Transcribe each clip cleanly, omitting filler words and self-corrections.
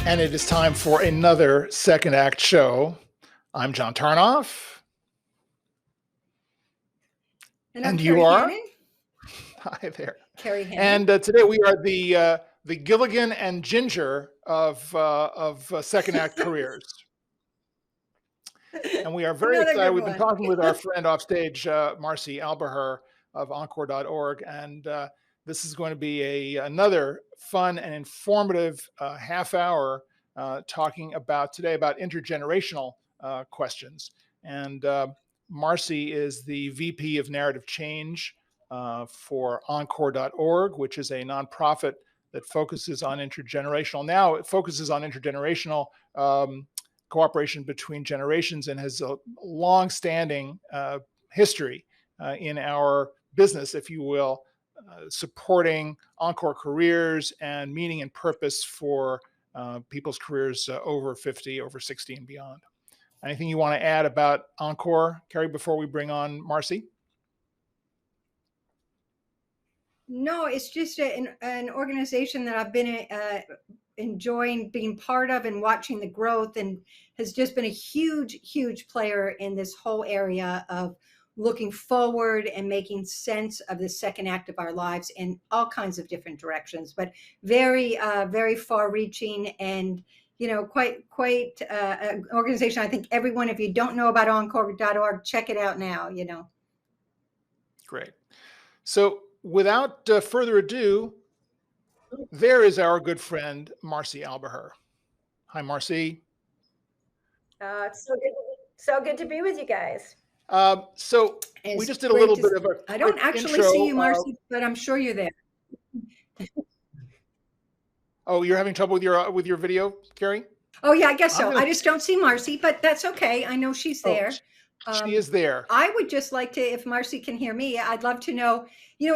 And it is time for another Second Act show. I'm John Tarnoff. And you are? Hannon. Hi there. Carrie Hannon. And today we are the Gilligan and Ginger of Second Act careers. And we are very excited. We've been talking with our friend off stage, Marci Alboher of Encore.org. And this is going to be another fun and informative half hour talking today about intergenerational questions. And Marci is the VP of Narrative Change for Encore.org, which is a nonprofit that focuses on intergenerational. Now it focuses on intergenerational cooperation between generations and has a long-standing history in our business, if you will, supporting Encore careers and meaning and purpose for people's careers over 50, over 60 and beyond. Anything you want to add about Encore, Carrie, before we bring on Marci? No, it's just an organization that I've been enjoying being part of and watching the growth, and has just been a huge player in this whole area of looking forward and making sense of the second act of our lives in all kinds of different directions, but very far reaching, and quite an organization. I think everyone, if you don't know about Encore.org, check it out now. Great. So without further ado, there is our good friend, Marci Alboher. Hi, Marci. It's so good to be with you guys. So we just did a little bit of a I don't actually see you, Marci, but I'm sure you're there. Oh, you're having trouble with your video, Carrie? Oh yeah, I guess so. I just don't see Marci, but that's okay. I know she's there. She is there. I would just like to, if Marci can hear me, I'd love to know,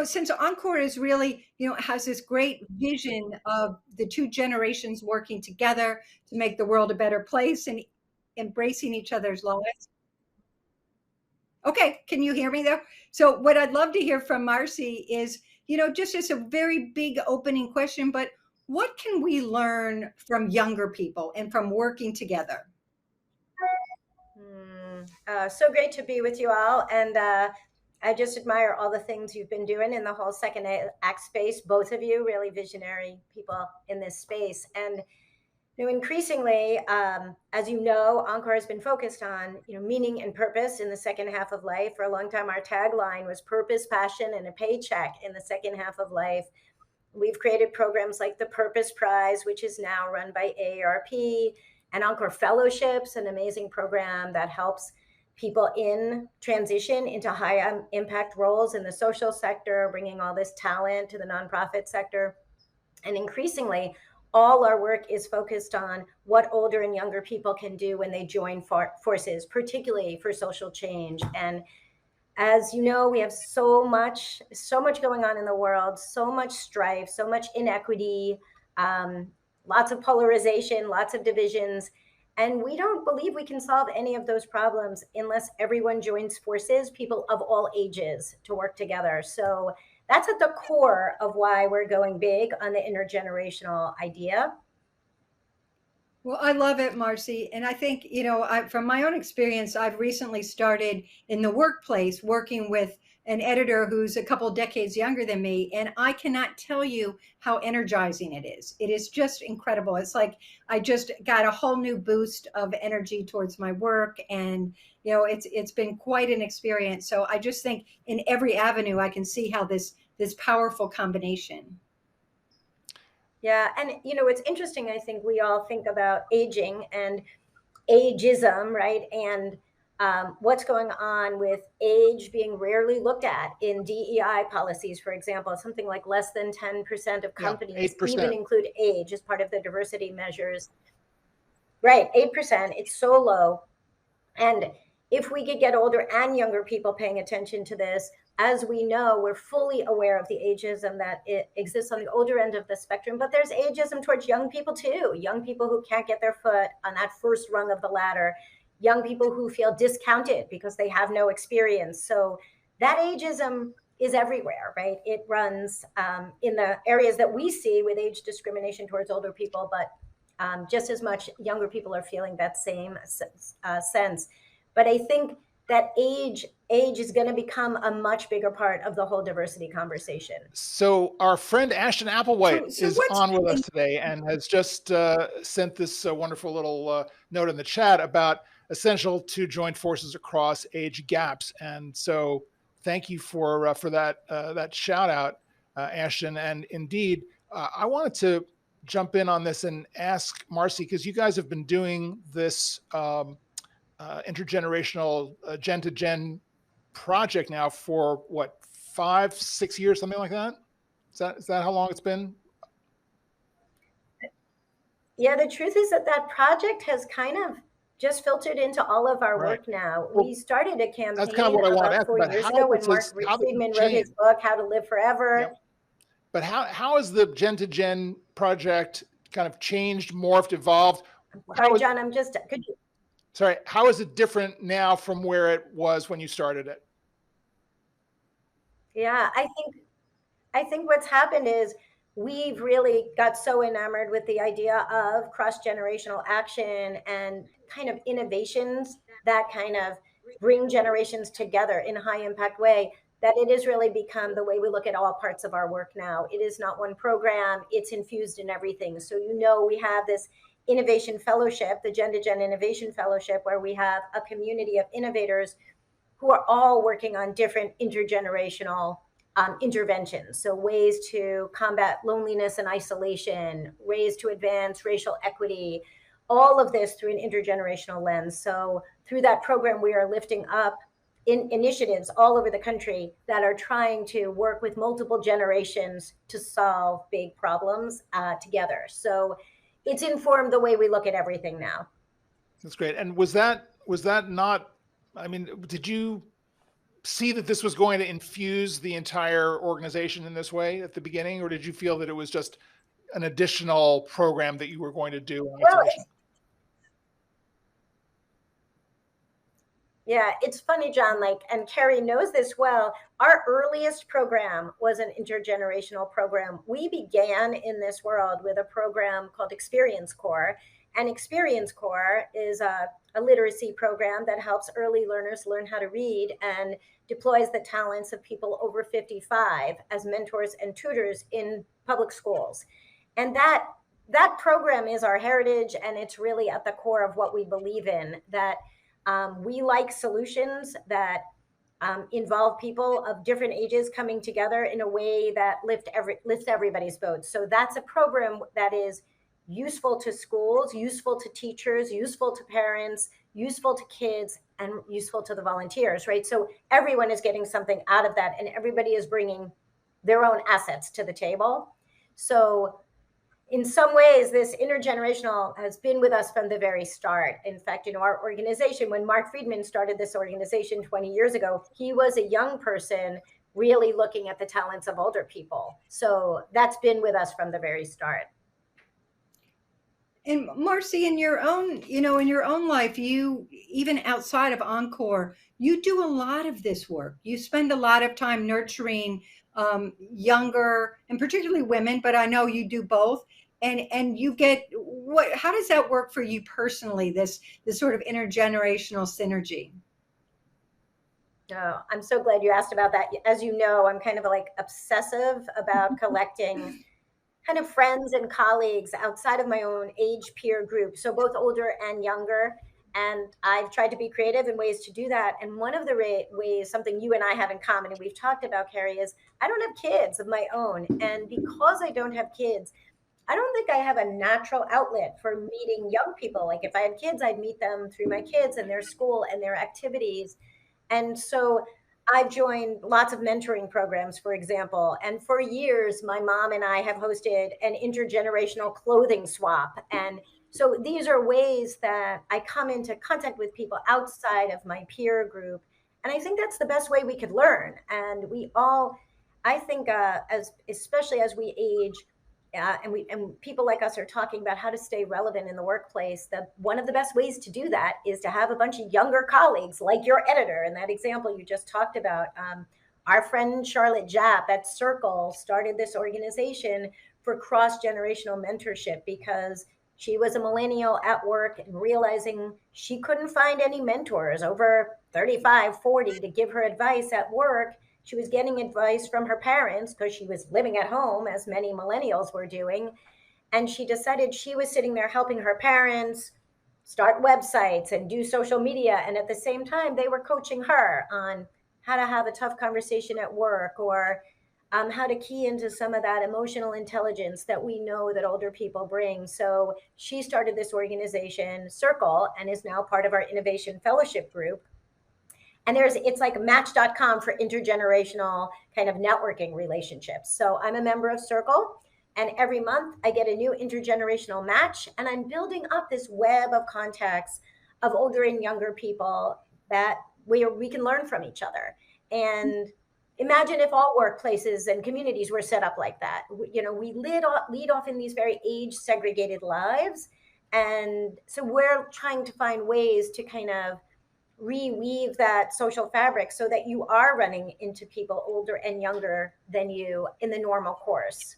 since Encore is really, has this great vision of the two generations working together to make the world a better place and embracing each other's lives. Okay, can you hear me there? So what I'd love to hear from Marci is, just as a very big opening question, but what can we learn from younger people and from working together? So great to be with you all. And I just admire all the things you've been doing in the whole second act space. Both of you, really visionary people in this space. And increasingly, as you know, Encore has been focused on meaning and purpose in the second half of life. For a long time, our tagline was purpose, passion, and a paycheck in the second half of life. We've created programs like the Purpose Prize, which is now run by AARP, and Encore Fellowships, an amazing program that helps people in transition into high impact roles in the social sector, bringing all this talent to the nonprofit sector. And increasingly, all our work is focused on what older and younger people can do when they join forces, particularly for social change. And as you know, we have so much going on in the world, so much strife, so much inequity, lots of polarization, lots of divisions. And we don't believe we can solve any of those problems unless everyone joins forces, people of all ages, to work together. So that's at the core of why we're going big on the intergenerational idea. Well, I love it, Marci. And I think, from my own experience, I've recently started in the workplace working with an editor who's a couple decades younger than me. And I cannot tell you how energizing it is. It is just incredible. It's like I just got a whole new boost of energy towards my work. And, it's been quite an experience. So I just think in every avenue, I can see how this powerful combination. Yeah. And, it's interesting. I think we all think about aging and ageism, right? And what's going on with age being rarely looked at in DEI policies, for example. Something like less than 10% of companies even include age as part of the diversity measures. Right, 8%. It's so low. And if we could get older and younger people paying attention to this, as we know, we're fully aware of the ageism that it exists on the older end of the spectrum, but there's ageism towards young people too. Young people who can't get their foot on that first rung of the ladder, young people who feel discounted because they have no experience. So that ageism is everywhere, right? It runs in the areas that we see with age discrimination towards older people, but just as much younger people are feeling that same sense. But I think that age is going to become a much bigger part of the whole diversity conversation. So our friend Ashton Applewhite So is on with us today and has just sent this wonderful little note in the chat about essential to join forces across age gaps. And so thank you for that shout out, Ashton. And indeed, I wanted to jump in on this and ask Marci, because you guys have been doing this intergenerational gen to gen project now for what, 5-6 years, something like that. Is that how long it's been? Yeah, the truth is that project has kind of just filtered into all of our work now. Well, we started a campaign that's kind of what I want to ask 4 about. years ago when Mark Friedman wrote his book, How to Live Forever. Yep. But how has the Gen to Gen project kind of changed, morphed, evolved? Sorry, John, Sorry, how is it different now from where it was when you started it? Yeah, I think what's happened is we've really got so enamored with the idea of cross-generational action and kind of innovations that kind of bring generations together in a high impact way, that it has really become the way we look at all parts of our work now. It is not one program, it's infused in everything. So, we have this innovation fellowship, the Gen to Gen Innovation Fellowship, where we have a community of innovators who are all working on different intergenerational interventions. So ways to combat loneliness and isolation, ways to advance racial equity, all of this through an intergenerational lens. So through that program, we are lifting up initiatives all over the country that are trying to work with multiple generations to solve big problems together. So it's informed the way we look at everything now. That's great. And was that not, I mean, did you see that this was going to infuse the entire organization in this way at the beginning, or did you feel that it was just an additional program that you were going to do? Yeah, it's funny, John, and Carrie knows this well. Our earliest program was an intergenerational program. We began in this world with a program called Experience Corps. And Experience Corps is a literacy program that helps early learners learn how to read and deploys the talents of people over 55 as mentors and tutors in public schools. And that program is our heritage, and it's really at the core of what we believe in, that we like solutions that involve people of different ages coming together in a way that lifts everybody's boat. So that's a program that is useful to schools, useful to teachers, useful to parents, useful to kids, and useful to the volunteers, right? So everyone is getting something out of that, and everybody is bringing their own assets to the table. So in some ways, this intergenerational has been with us from the very start. In fact, our organization, when Mark Friedman started this organization 20 years ago, he was a young person really looking at the talents of older people. So that's been with us from the very start. And Marci, in your own life, you, even outside of Encore, you do a lot of this work. You spend a lot of time nurturing younger, and particularly women, but I know you do both. And you get how does that work for you personally, this sort of intergenerational synergy? Oh, I'm so glad you asked about that. As you know, I'm kind of obsessive about collecting kind of friends and colleagues outside of my own age peer group, so both older and younger. And I've tried to be creative in ways to do that. And one of the ways, something you and I have in common, and we've talked about, Carrie, is I don't have kids of my own. And because I don't have kids, I don't think I have a natural outlet for meeting young people. Like if I had kids, I'd meet them through my kids and their school and their activities. And so I've joined lots of mentoring programs, for example. And for years, my mom and I have hosted an intergenerational clothing swap. And so these are ways that I come into contact with people outside of my peer group. And I think that's the best way we could learn. And we all, I think, especially as we age, and people like us are talking about how to stay relevant in the workplace, one of the best ways to do that is to have a bunch of younger colleagues like your editor and that example you just talked about. Our friend Charlotte Japp at Circle started this organization for cross-generational mentorship because She was a millennial at work and realizing she couldn't find any mentors over 35, 40 to give her advice at work. She was getting advice from her parents because she was living at home, as many millennials were doing. And she decided she was sitting there helping her parents start websites and do social media. And at the same time, they were coaching her on how to have a tough conversation at work, or how to key into some of that emotional intelligence that we know that older people bring. So she started this organization, Circle, and is now part of our Innovation Fellowship group. And it's like match.com for intergenerational kind of networking relationships. So I'm a member of Circle, and every month I get a new intergenerational match, and I'm building up this web of contacts of older and younger people that we can learn from each other. And imagine if all workplaces and communities were set up like that. We lead off in these very age segregated lives. And so we're trying to find ways to kind of reweave that social fabric so that you are running into people older and younger than you in the normal course.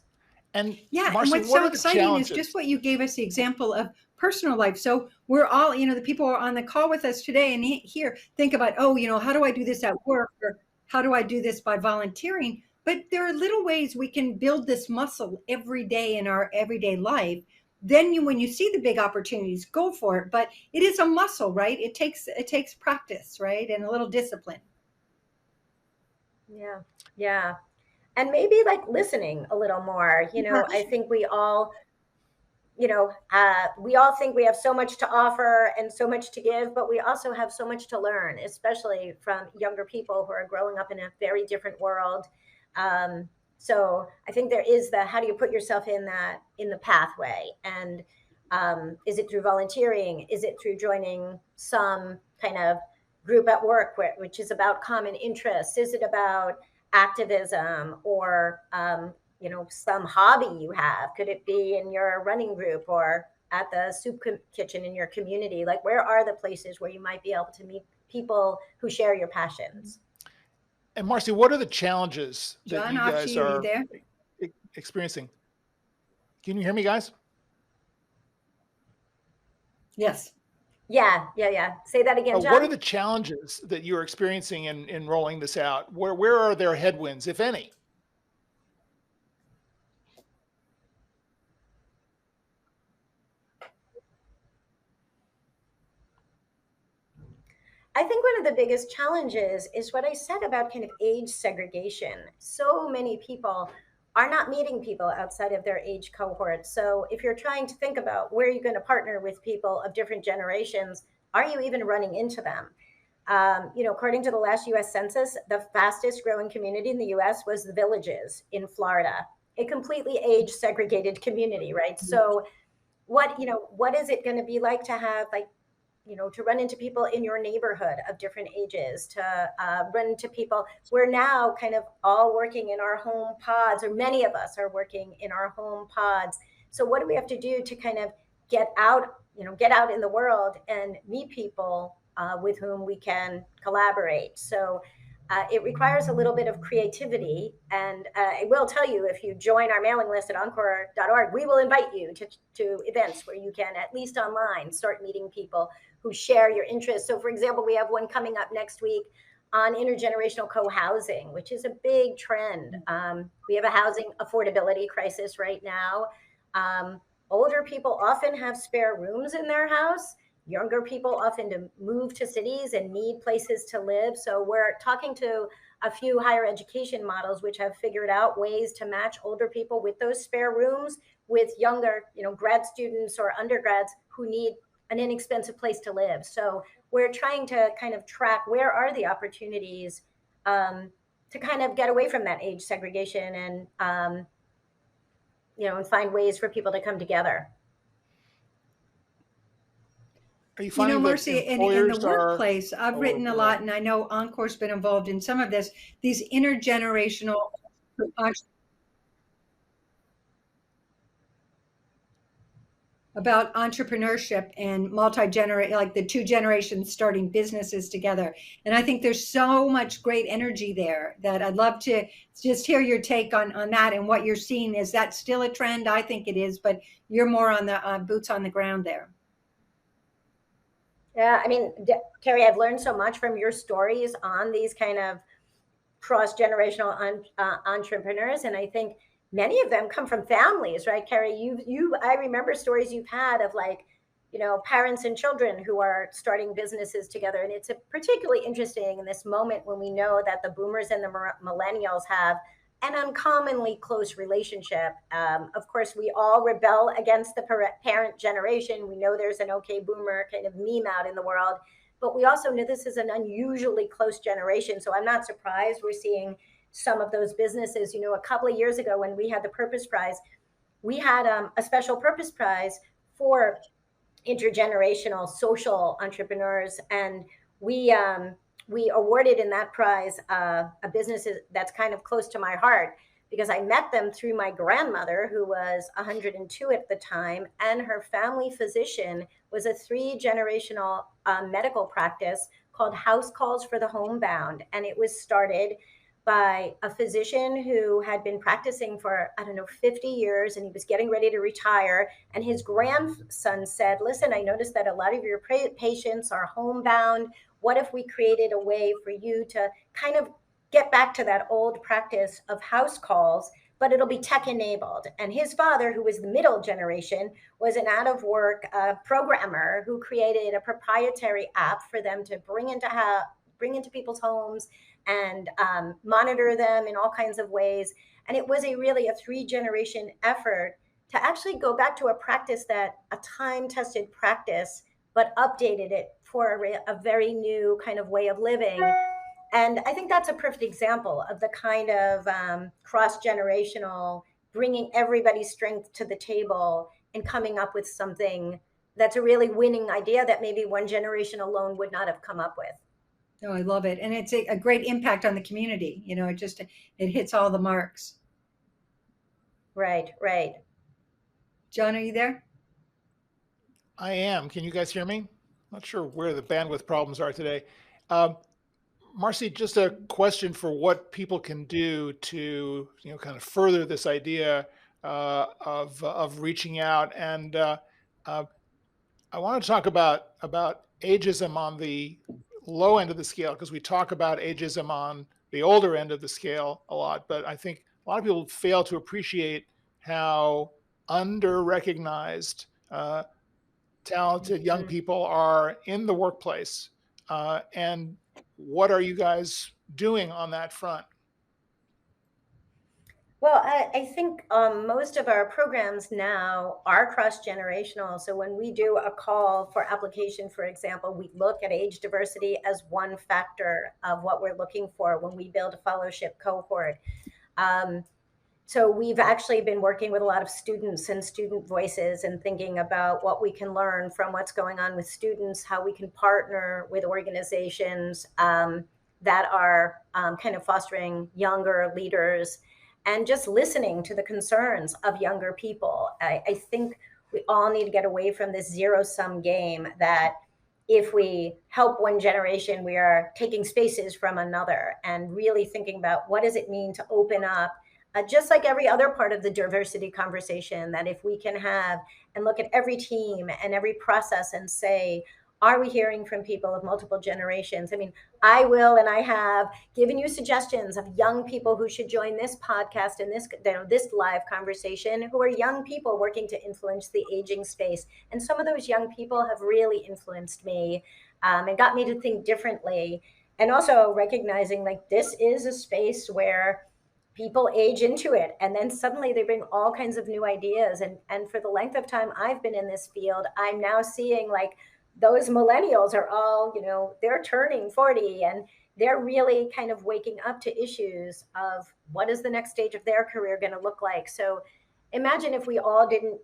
And yeah, Marci, and what's what so are the exciting challenges? is just what you gave us the example of personal life. So we're all, the people who are on the call with us today and here think about, how do I do this at work, or how do I do this by volunteering? But there are little ways we can build this muscle every day in our everyday life. Then when you see the big opportunities, go for it. But it is a muscle, right? It takes practice, right? And a little discipline. Yeah. Yeah. And maybe like listening a little more, I think we all think we have so much to offer and so much to give, but we also have so much to learn, especially from younger people who are growing up in a very different world. So I think there is how do you put yourself in the pathway? And is it through volunteering? Is it through joining some kind of group at work which is about common interests? Is it about activism, or some hobby you have? Could it be in your running group or at the soup kitchen in your community? Like, where are the places where you might be able to meet people who share your passions? And Marci, what are the challenges that John, you guys are there? experiencing? Can you hear me, guys? Yes. Yeah. Say that again, John. What are the challenges that you're experiencing in rolling this out? Where are there headwinds, if any? I think one of the biggest challenges is what I said about kind of age segregation. So many people are not meeting people outside of their age cohort. So if you're trying to think about where you're going to partner with people of different generations, are you even running into them? According to the last US Census, the fastest growing community in the US was the Villages in Florida, a completely age segregated community, right? So what is it going to be like to have to run into people in your neighborhood of different ages, to run into people? We're now kind of all working in our home pods, or many of us are working in our home pods. So what do we have to do to kind of get out in the world and meet people with whom we can collaborate? So it requires a little bit of creativity. And I will tell you, if you join our mailing list at encore.org, we will invite you to events where you can, at least online, start meeting people who share your interests. So for example, we have one coming up next week on intergenerational co-housing, which is a big trend. We have a housing affordability crisis right now. Older people often have spare rooms in their house. Younger people often move to cities and need places to live. So we're talking to a few higher education models which have figured out ways to match older people with those spare rooms with younger, grad students or undergrads who need an inexpensive place to live. So we're trying to kind of track where are the opportunities to kind of get away from that age segregation and, and find ways for people to come together. Are you finding that Marci, in the workplace, I've written a lot, and I know Encore's been involved in some of this, these intergenerational. about entrepreneurship and like the two generations starting businesses together. And I think there's so much great energy there that I'd love to just hear your take on that and what you're seeing. Is that still a trend? I think it is, but you're more on the boots on the ground there. Yeah, I mean, Carrie, I've learned so much from your stories on these kind of cross-generational entrepreneurs. And I think many of them come from families, right, Carrie? I remember stories you've had of like, you know, parents and children who are starting businesses together. And it's particularly interesting in this moment when we know that the boomers and the millennials have an uncommonly close relationship. Of course, we all rebel against the parent generation. We know there's an okay boomer kind of meme out in the world, but we also know this is an unusually close generation. So I'm not surprised we're seeing some of those businesses. You know, a couple of years ago when we had the Purpose Prize, we had a special Purpose Prize for intergenerational social entrepreneurs. And we awarded in that prize a business that's kind of close to my heart, because I met them through my grandmother, who was 102 at the time, and her family physician was a 3-generational medical practice called House Calls for the Homebound. And it was started by a physician who had been practicing for, 50 years, and he was getting ready to retire. And his grandson said, listen, I noticed that a lot of your patients are homebound. What if we created a way for you to kind of get back to that old practice of house calls, but it'll be tech enabled? And his father, who was the middle generation, was an out of work programmer who created a proprietary app for them to bring into people's homes and monitor them in all kinds of ways. And it was really a 3-generation effort to actually go back to a practice that a time-tested practice, but updated it for a very new kind of way of living. And I think that's a perfect example of the kind of cross-generational, bringing everybody's strength to the table and coming up with something that's a really winning idea that maybe one generation alone would not have come up with. Oh, I love it. And it's a great impact on the community. You know, it hits all the marks. Right. John, are you there? I am. Can you guys hear me? Not sure where the bandwidth problems are today. Marci, just a question for what people can do to, kind of further this idea of reaching out. And I want to talk about ageism on the low end of the scale, because we talk about ageism on the older end of the scale a lot, but I think a lot of people fail to appreciate how under-recognized talented young people are in the workplace. And what are you guys doing on that front? Well, I think most of our programs now are cross-generational. So when we do a call for application, for example, we look at age diversity as one factor of what we're looking for when we build a fellowship cohort. So we've actually been working with a lot of students and student voices and thinking about what we can learn from what's going on with students, how we can partner with organizations that are kind of fostering younger leaders, and just listening to the concerns of younger people. I think we all need to get away from this zero-sum game that if we help one generation, we are taking spaces from another, and really thinking about what does it mean to open up, just like every other part of the diversity conversation, that if we can have and look at every team and every process and say, are we hearing from people of multiple generations? I mean, I will, and I have given you suggestions of young people who should join this podcast and this live conversation, who are young people working to influence the aging space. And some of those young people have really influenced me and got me to think differently. And also recognizing like this is a space where people age into it, and then suddenly they bring all kinds of new ideas. And for the length of time I've been in this field, I'm now seeing like those millennials are all, they're turning 40, and they're really kind of waking up to issues of what is the next stage of their career going to look like. So imagine if we all didn't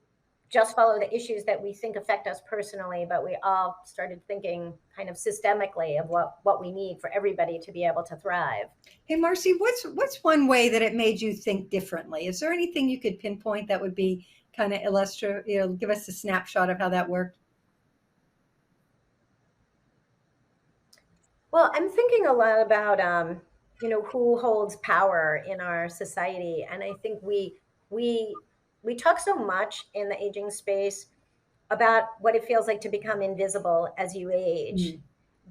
just follow the issues that we think affect us personally, but we all started thinking kind of systemically of what we need for everybody to be able to thrive. Hey, Marci, what's one way that it made you think differently? Is there anything you could pinpoint that would be kind of illustrate, give us a snapshot of how that worked? Well, I'm thinking a lot about who holds power in our society, and I think we talk so much in the aging space about what it feels like to become invisible as you age.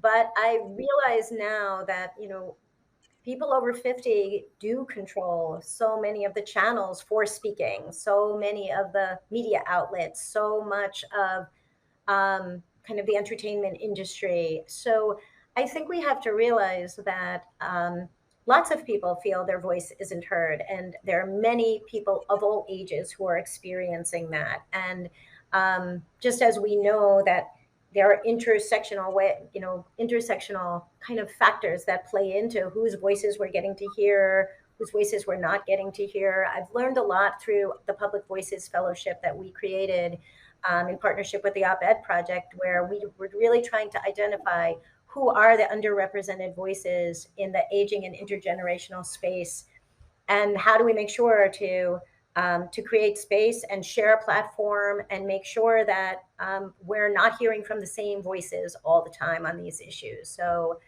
But I realize now that people over 50 do control so many of the channels for speaking, so many of the media outlets, so much of kind of the entertainment industry. So I think we have to realize that lots of people feel their voice isn't heard, and there are many people of all ages who are experiencing that. And just as we know that there are intersectional kind of factors that play into whose voices we're getting to hear, whose voices we're not getting to hear. I've learned a lot through the Public Voices Fellowship that we created in partnership with the Op-Ed Project, where we were really trying to identify who are the underrepresented voices in the aging and intergenerational space, and how do we make sure to create space and share a platform and make sure that we're not hearing from the same voices all the time on these issues. So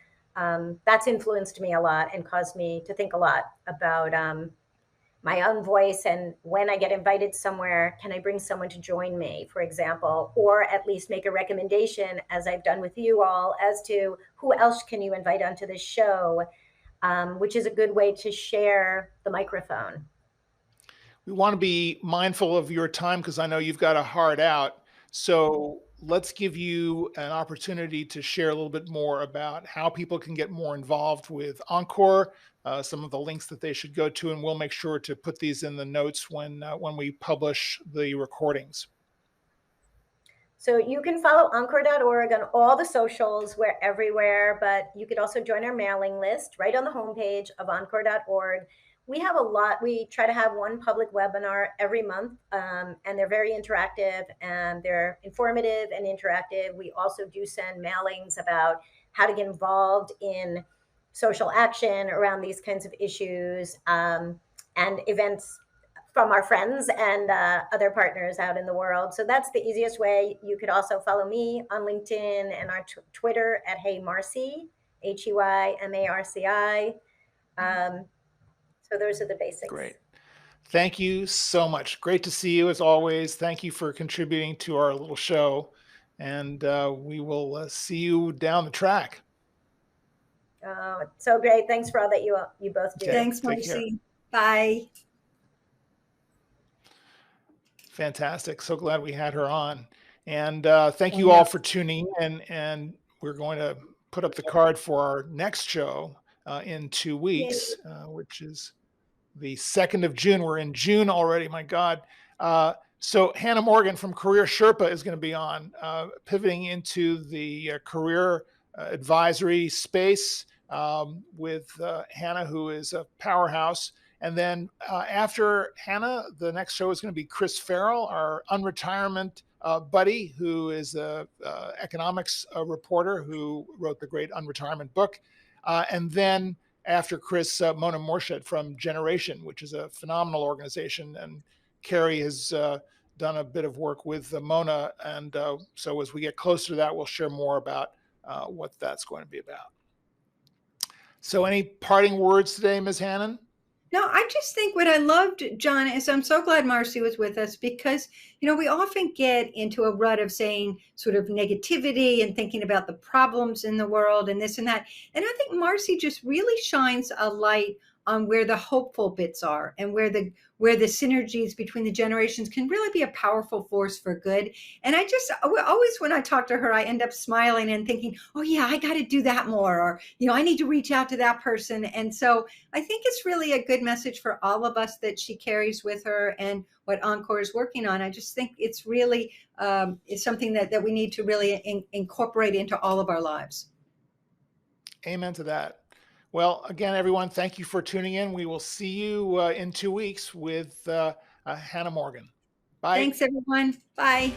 that's influenced me a lot and caused me to think a lot about my own voice, and when I get invited somewhere, can I bring someone to join me, for example, or at least make a recommendation, as I've done with you all, as to who else can you invite onto this show, which is a good way to share the microphone. We want to be mindful of your time because I know you've got a hard out. So let's give you an opportunity to share a little bit more about how people can get more involved with Encore, some of the links that they should go to, and we'll make sure to put these in the notes when we publish the recordings. So you can follow Encore.org on all the socials. We're everywhere, but you could also join our mailing list right on the homepage of Encore.org. We have a lot. We try to have one public webinar every month, and they're very interactive, and they're informative and interactive. We also do send mailings about how to get involved in social action around these kinds of issues, and events from our friends and other partners out in the world. So that's the easiest way. You could also follow me on LinkedIn and our Twitter at Hey Marci, HeyMarci. So those are the basics. Great. Thank you so much. Great to see you as always. Thank you for contributing to our little show. And we will see you down the track. So great. Thanks for all that you both do. Okay, thanks, Marci. Bye. Fantastic. So glad we had her on. And thank you all for tuning in. And we're going to put up the card for our next show in 2 weeks, which is the 2nd of June. We're in June already. My God. So Hannah Morgan from Career Sherpa is going to be on, pivoting into the career advisory space with Hannah, who is a powerhouse. And then after Hannah, the next show is going to be Chris Farrell, our unretirement buddy, who is an economics reporter who wrote the great Unretirement book. And then after Chris, Mona Morshed from Generation, which is a phenomenal organization. And Carrie has done a bit of work with Mona. And so as we get closer to that, we'll share more about what that's going to be about. So any parting words today, Ms. Hannon? No, I just think what I loved, John, is I'm so glad Marci was with us because, we often get into a rut of saying sort of negativity and thinking about the problems in the world and this and that. And I think Marci just really shines a light on where the hopeful bits are and where the synergies between the generations can really be a powerful force for good. And I just always, when I talk to her, I end up smiling and thinking, oh yeah, I got to do that more, or I need to reach out to that person. And so I think it's really a good message for all of us that she carries with her and what Encore is working on. I just think it's really it's something that we need to really incorporate into all of our lives. Amen to that. Well, again, everyone, thank you for tuning in. We will see you in 2 weeks with Hannah Morgan. Bye. Thanks, everyone. Bye.